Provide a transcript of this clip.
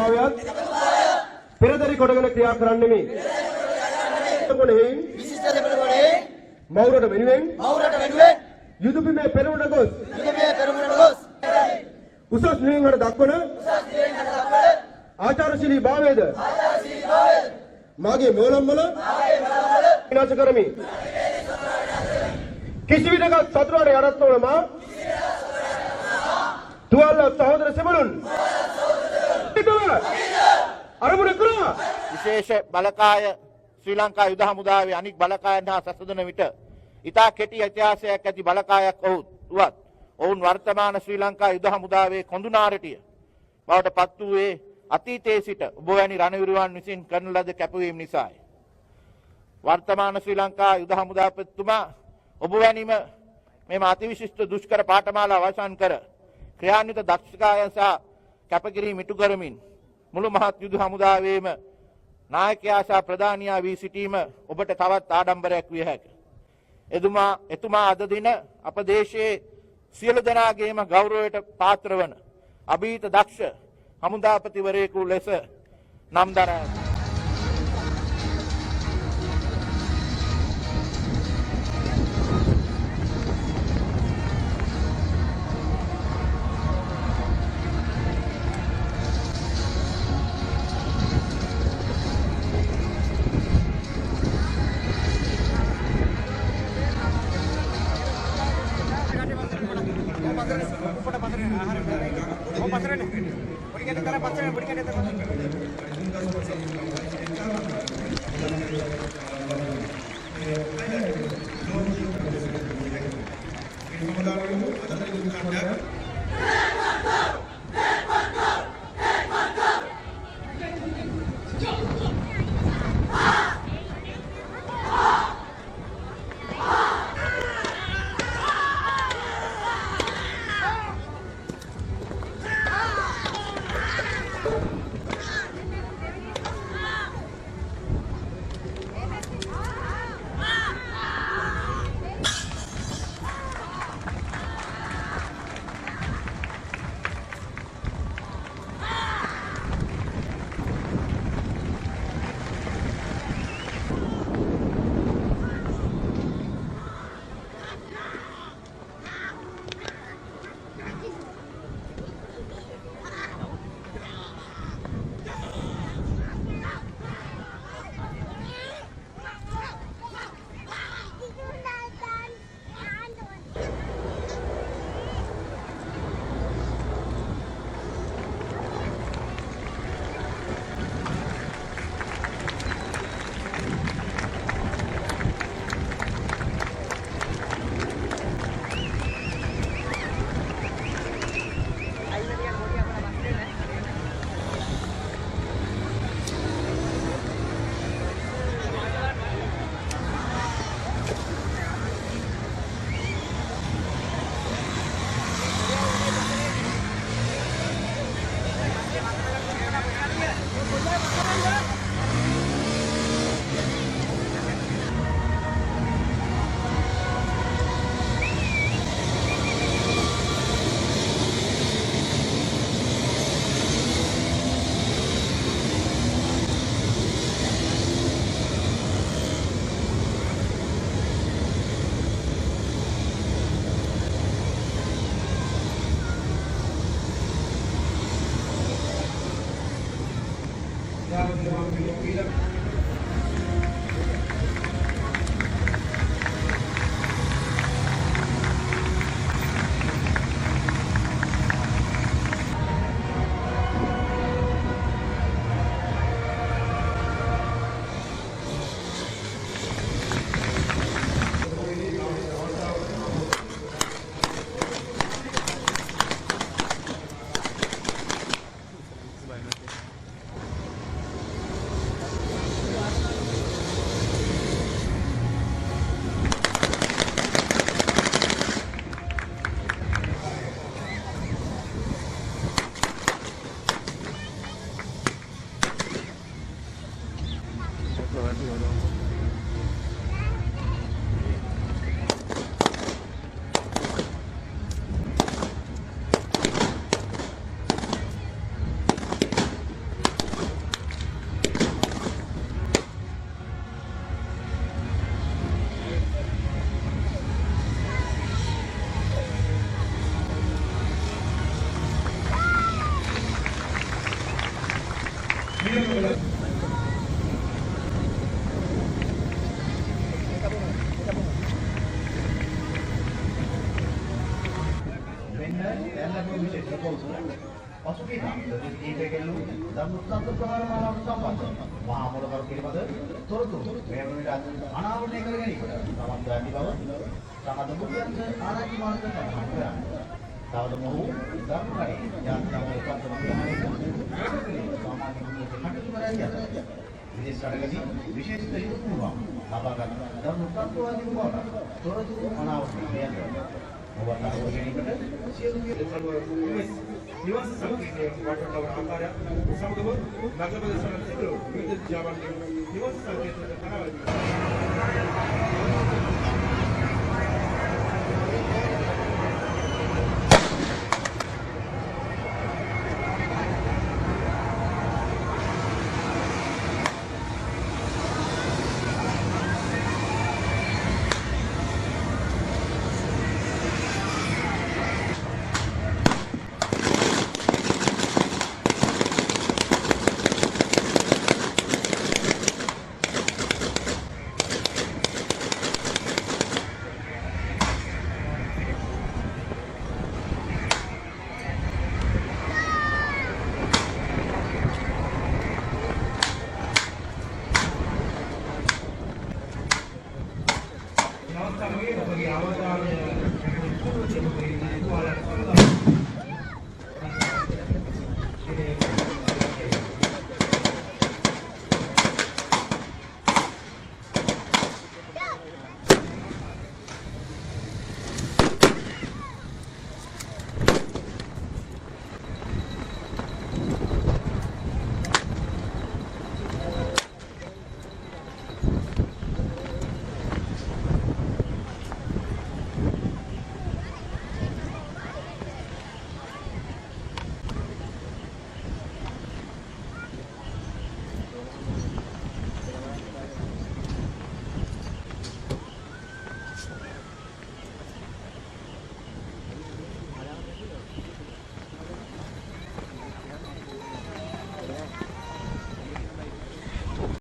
භාවයත් පෙරදරි කොටගෙන ක්‍රියා කරන්නෙමි. විශිෂ්ට දෙපළකොටේ මවුරට වෙනුවෙන් යුදපිමේ පෙරමුණ ගොස් උසස් නිවීමකට දක්වන ආචාරශීලී භාවයද මාගේ මොළම්වල විනාශ කරමි. කිසිවිටක සතුරාට යටත් නොවන මා තුවාල සහෝදර සෙමළුන් අරමුණ කරා විශේෂ බලකාය ශ්‍රී ලංකා යුද හමුදාවේ අනික් බලකායන් හා සැසඳෙන විට ඉතා කෙටි ඉතිහාසයක් ඇති බලකායක් වුවත් ඔවුන් වර්තමාන ශ්‍රී ලංකා යුද හමුදාවේ කොඳුනාරටිය බවට පත් වූයේ අතීතයේ සිට ඔබ වැනි රණවිරුවන් විසින් කරන ලද කැපවීම නිසායි. වර්තමාන ශ්‍රී ලංකා යුද හමුදාපතිතුමා ඔබ වැනිම මෙම අතිවිශිෂ්ට දුෂ්කර පාඨමාලා අවසන් කර ක්‍රියාන්විත දක්ෂතාවයන් සහ කැපකිරීම ඉටු කරමින් මුළු මහත් යුද හමුදාවේම නායකයා සහ ප්‍රධානියා වී සිටීම ඔබට තවත් ආඩම්බරයක් විය හැකිය. එතුමා අද දින අප දේශයේ සියලු දෙනාගේම ගෞරවයට පාත්‍ර වන අභීත දක්ෂ හමුදාපතිවරයෙකු ලෙස නම් දරා පසුගිය දීපකෙල්ලු ධර්මස්කන්ධ ප්‍රහාරමාලාවට සම්බන්ධ මහා මොළකරු පිළිබඳ තොරතුරු මේ වන විට අනාවරණය කර ගැනීමට සමත් ඇති බව සමද මුඛ්‍යන්ත ආරාධි මාර්ග සම්පූර්ණ කරනවා. තවද මොහු ධර්මකරේ යාත්‍රාවේ පත්වන ප්‍රමාණයට සාමාන්‍ය මුඛ්‍යන්ත කටයුතු කරන්නේ. විදේශ රටකදී විශේෂිත යුතුයකම් ලබාගත් ධර්මස්කන්ධවාදී බවට තොරතුරු අනාවරණය කරනවා. ඔබට ගැනීමට සියලු නිවාස සංකීර්ණයේ වටවටවන ආකාරය සමගම නගර ප්‍රදේශවල තිබෙන විවිධ ජාවාන්ගේ නිවාස සංකීර්ණයේ කරවදී නවත්තමගේ ඔබගේ අවධානය යොමු කිරීමේ